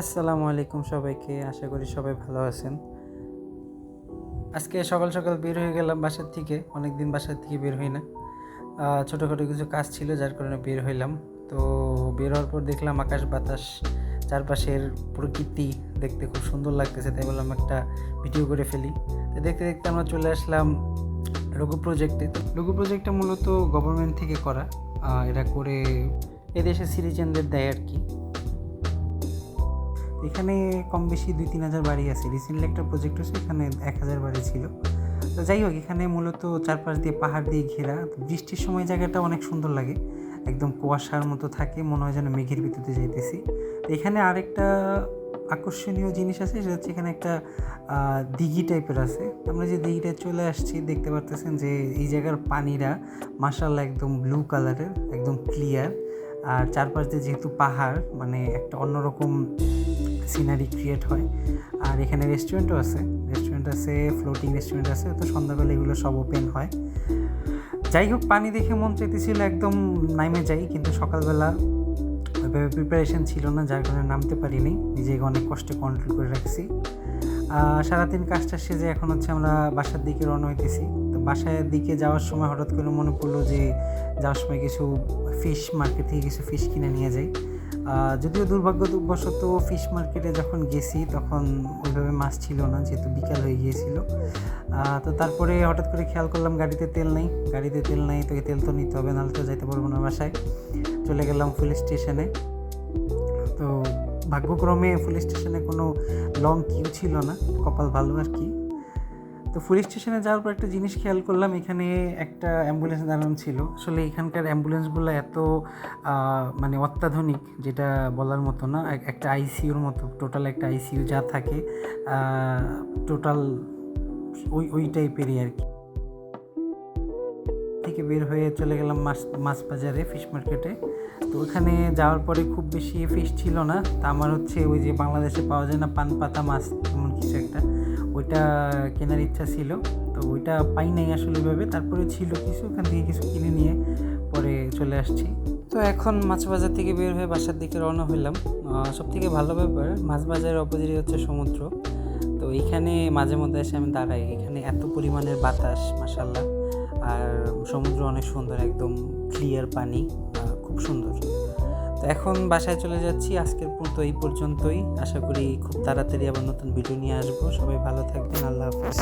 আসসালামু আলাইকুম সবাইকে। আশা করি সবাই ভালো আছেন। আজকে সকাল সকাল বের হয়ে গেলাম বাসার থেকে। অনেকদিন বাসার থেকে বের হই না। ছোটোখাটো কিছু কাজ ছিল যার কারণে বের হইলাম। তো বের হওয়ার পর দেখলাম আকাশ বাতাস, চারপাশের প্রকৃতি দেখতে খুব সুন্দর লাগতেছে, তাই বললাম একটা ভিডিও করে ফেলি। তো দেখতে দেখতে আমরা চলে আসলাম রঘু প্রজেক্টে। রঘু প্রজেক্টটা মূলত গভর্নমেন্ট থেকে করা। এটা করে এদেশের সিটিজেনদের দেয় আর কি। এখানে কম বেশি 2-3 হাজার বাড়ি আছে। রিসেন্টলি একটা প্রজেক্ট হচ্ছে, এখানে 1,000 বাড়ি ছিল। তো যাই হোক, এখানে মূলত চারপাশ দিয়ে পাহাড় দিয়ে ঘেরা। বৃষ্টির সময় জায়গাটা অনেক সুন্দর লাগে, একদম কুয়াশার মতো থাকে, মনে হয় যেন মেঘের ভিতরে যাইতেছি। তো এখানে আরেকটা আকর্ষণীয় জিনিস আছে, সেটা হচ্ছে এখানে একটা দিঘি টাইপের আছে। আমরা যে দিঘিটায় চলে আসছি, দেখতে পারতেছেন যে এই জায়গার পানিরা মাশাআল্লাহ একদম ব্লু কালারের, একদম ক্লিয়ার। আর চারপাশ দিয়ে যেহেতু পাহাড়, মানে একটা অন্যরকম সিনারি ক্রিয়েট হয়। আর এখানে রেস্টুরেন্ট আছে, ফ্লোটিং রেস্টুরেন্ট আছে। তো সন্ধ্যাবেলা এগুলো সব ওপেন হয়। যাই হোক, পানি দেখে মন চাইতেছিল একদম নামে যাই, কিন্তু সকালবেলা ওইভাবে প্রিপারেশন ছিল না, যার কারণে নামতে পারিনি। নিজেকে অনেক কষ্টে কন্ট্রোল করে রাখছি। সারাদিন কাজটা সেজে এখন হচ্ছে আমরা বাসার দিকে রওনা হইতেছি। তো বাসার দিকে যাওয়ার সময় হঠাৎ করে মনে পড়লো যে যাওয়ার সময় কিছু ফিশ মার্কেট থেকে কিছু ফিশ কিনে নিয়ে যাই। যদিও দুর্ভাগ্যবশত ফিশ মার্কেটে যখন গেছি তখন ওইভাবে মাছ ছিল না, যেহেতু বিকাল হয়ে গিয়েছিল। তো তারপরে হঠাৎ করে খেয়াল করলাম গাড়িতে তেল নেই, তো তেল তো নিতে হবে, নাহলে তো যাইতে পারবো না বাসায়। চলে গেলাম ফুল স্টেশনে। তো ভাগ্যক্রমে ফুল স্টেশনে কোনো লং কিউ ছিল না, কপাল ভালো আর কি। তো ফুল স্টেশনে যাওয়ার পর একটা জিনিস খেয়াল করলাম, এখানে একটা অ্যাম্বুলেন্স দাঁড়ানো ছিল। আসলে এখানকার অ্যাম্বুলেন্সগুলো এত মানে অত্যাধুনিক, যেটা বলার মতো না। একটা আইসিইউর মতো, টোটাল একটা আইসিইউ যা থাকে, টোটাল ওই টাইপেরই আর কি। থেকে বের হয়ে চলে গেলাম মাছ বাজারে, ফিশ মার্কেটে। তো ওখানে যাওয়ার পরে খুব বেশি ফিশ ছিল না। তা আমার হচ্ছে ওই যে বাংলাদেশে পাওয়া যায় না পান পাতা মাছ, এমন কিছু একটা, ওইটা কেনার ইচ্ছা ছিল। তো ওইটা পাই নাই আসলে ওইভাবে। তারপরে ছিল কিছু, ওখান থেকে কিছু কিনে নিয়ে পরে চলে আসছি। তো এখন মাছ বাজার থেকে বের হয়ে বাসার দিকে রওনা হইলাম। সবথেকে ভালো ব্যাপার, মাছ বাজারের অপোজিটে হচ্ছে সমুদ্র। তো এইখানে মাঝে মধ্যে এসে আমি দাঁড়াই, এখানে এত পরিমাণের বাতাস মাশাআল্লাহ। আর সমুদ্র অনেক সুন্দর, একদম ক্লিয়ার পানি, খুব সুন্দর। তো এখন বাসায় চলে যাচ্ছি। আজকের মতো এই পর্যন্তই। আশা করি খুব তাড়াতাড়ি আবার নতুন ভিডিও নিয়ে আসবো। সবাই ভালো থাকবেন। আল্লাহ হাফেজ।